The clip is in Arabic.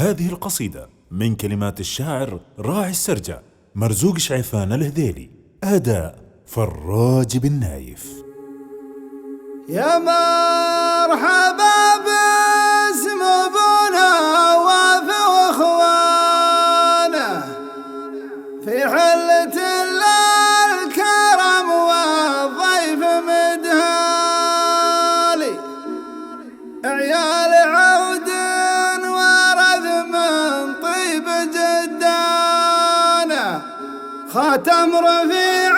هذه القصيدة من كلمات الشاعر راعي السرجة مرزوق شعيفان الهذيلي، أداء فراج بن نايف. يا مرحبا باسم ابونا وافي واخوانه في حلة الكرم والضيف مدهالي، عيال عود ورث من طيب جدانه، خاتم رفيع